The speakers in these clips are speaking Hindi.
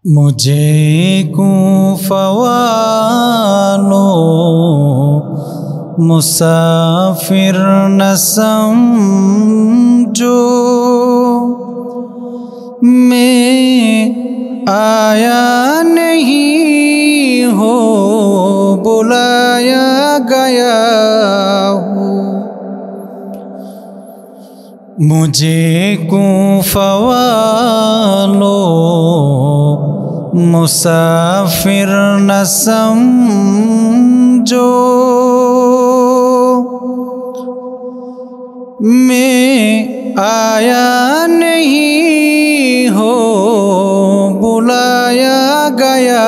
मुझे कूफा वालो मुसाफिर न समझो, मैं आया नहीं हो बुलाया गया हूँ। मुझे कूफा वालो मुसाफिर न समझो, मैं आया नहीं हो बुलाया गया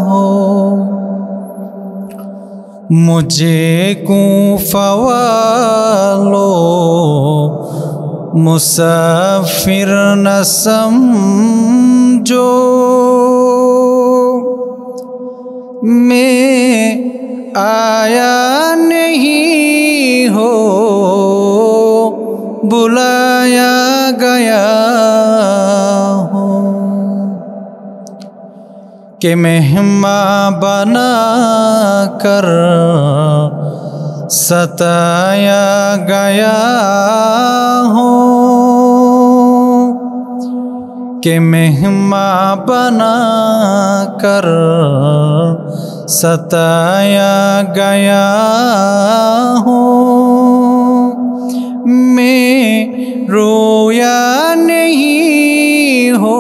हो। मुझे कूफा वालो मुसाफिर न समझो, मैं आया नहीं हो बुलाया गया हो। कि मेहमान बना कर सताया गया हो, कि मेहमान बना कर सताया गया हो। मैं रोया नहीं हो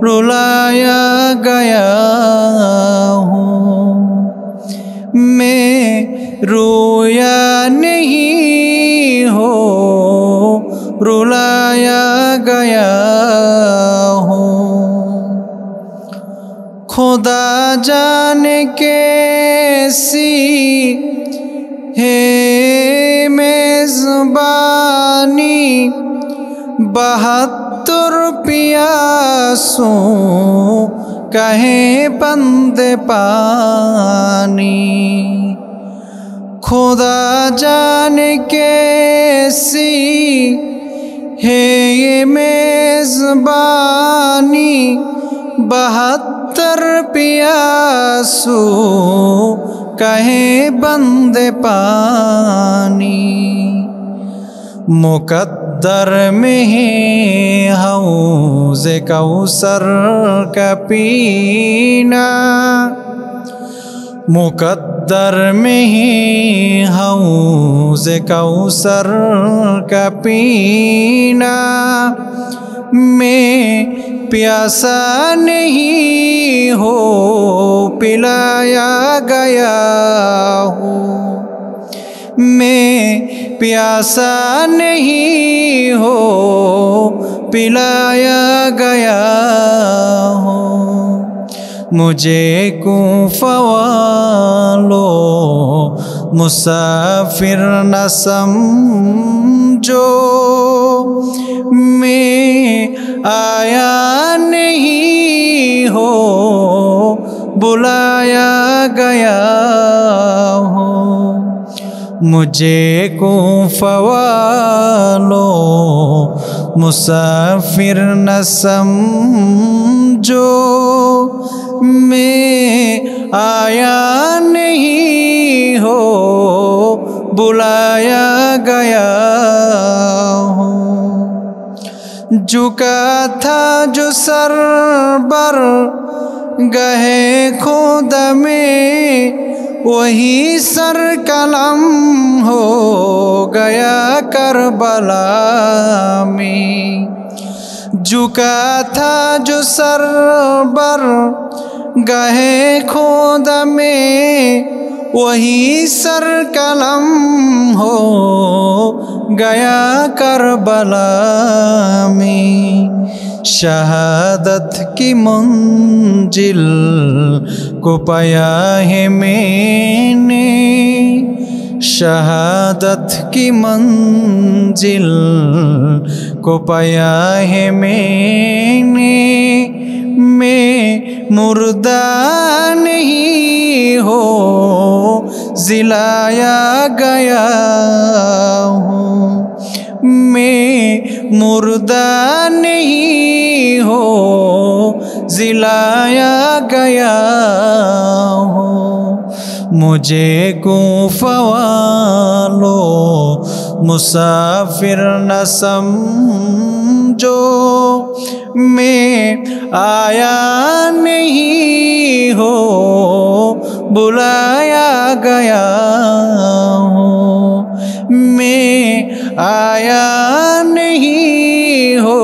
रुलाया गया हूँ। मैं रोया नहीं हो रुलाया गया हूँ। खुदा जाने कैसी है मेज़बानी, 72 प्यासों कहे बंदे पानी। खुदा जाने कैसी है ये मेज़बानी, 72 प्यासों कहे बंदे पानी। मुकद्दर में है हौज़े कौसर का पीना, मुकद्दर में है हौज़े कौसर का पीना। मैं प्यासा नहीं हो पिलाया गया हूँ। मैं प्यासा नहीं हो पिलाया गया हो। मुझे कूफा वालो मुसाफिर न समझो, मैं आया नहीं हो बुलाया गया हो। मुझे कूफा वालो मुसाफिर न समझो, मैं आया नहीं हो बुलाया गया हो। झुका था जो सर बर गहे खुद में, वही सर कलम हो गया करबला में। झुका था जो सर बर गहे खुद में, वही सर कलम हो गया करबला में। शहादत की मंजिल को पाया है मैंने, शहादत की मंजिल को पाया है मैंने। मैं मुर्दा नहीं हो जिलाया गया हूँ। मैं मुर्दा नहीं हो जिलाया गया हूँ। मुझे कूफा वालों मुसाफिर न समझो, मैं आया नहीं हो बुलाया गया हूँ। मैं आया नहीं हो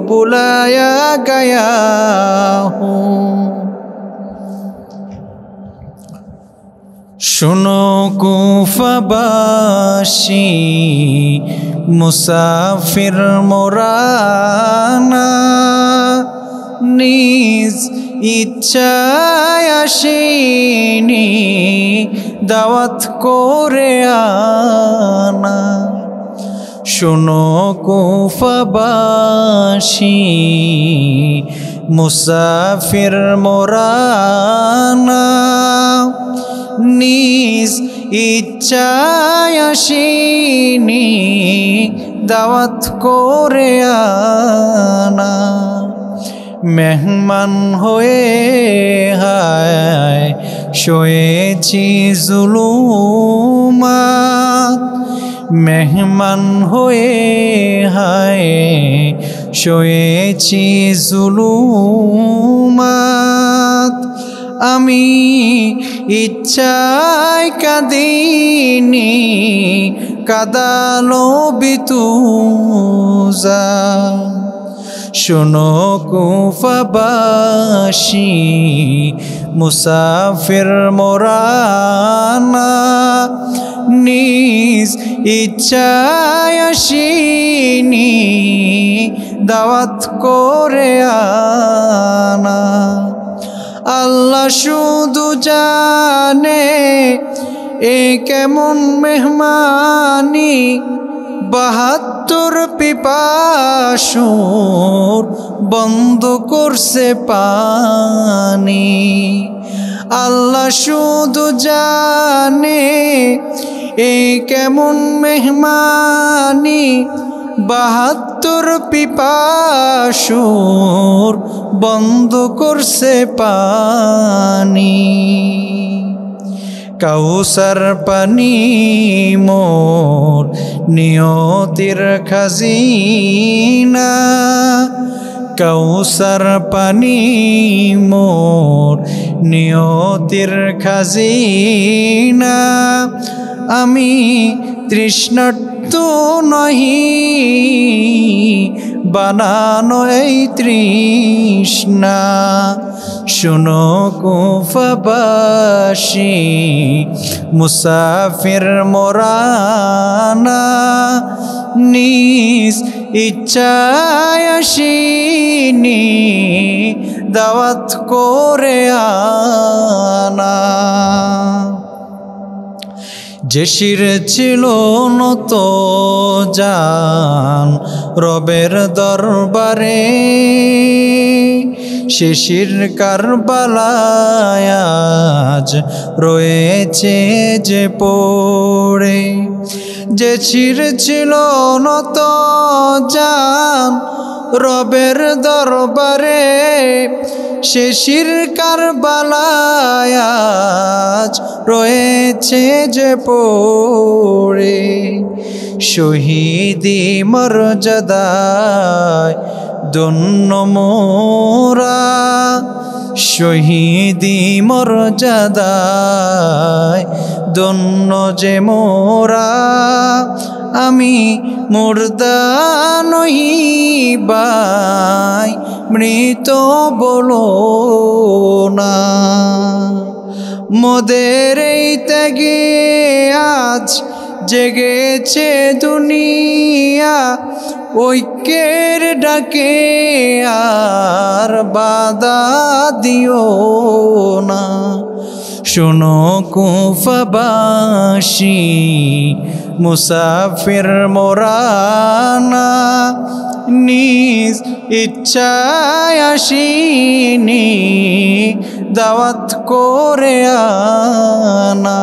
बुलाया गया हूँ। सुनो कूफाबासी मुसाफिर मोराना, निज इच्छाय आसिनी दावत करे आना। सुनो कूफाबासी मुसाफिर मोराना, निज इच्छाय आसिनी दावत करे आना। मेहमान হয়ে হায় শোয়েছি জুলুমাত, মেহমান হয়ে হায় শোয়েছি জুলুমাত। আমি ইচ্ছায় কাঁদিনি কাঁদালো বিতুজা। सुनो कूफाबासी मुसाफिर मोराना, निज इच्छाय आसिनी दावत करे आना। আল্লাহ শুধু জানে এ কেমন মেহমানি, ৭২ পিপাসুর বন্ধ করছে পানি। আল্লাহ শুধু জানে এ কেমন মেহমানি, ৭২ পিপাসুর বন্ধ করছে পানি। কাউসার পানি মোর নিয়তির খাজিনা, কাউসার পানি মোর নিয়তির খাজিনা। আমি তৃষ্ণার্ত নহি বানানো এই তৃষ্ণা। শুনো কূফাবাসী মুসাফির মোরানা, নিজ ইচ্ছায় আसिनी দাওয়াত করে আনা। যে শির ছিল নত জান রবের দরবারে, সে শির কারবালায় আজ রয়েছে যে পড়ে। যে শির ছিল নত জান রবের দরবারে, সে শির কারবালায় আজ রয়েছে যে পড়ে। শহীদি মর্যাদায় ধন্য মোরা, শহীদি মর্যাদায় ধন্য যে মোরা। আমি মুর্দা নহি ভাই মৃত বলো না। মোদের এই ত্যাগে আজ জেগেছে দুনিয়া, ঐক্যের ডাকে আর বাধা দিও না। শোনো কুফাবাসী মুসাফির মোরানা, নিজ ইচ্ছায় আসিনি দাওয়াত করে আনা।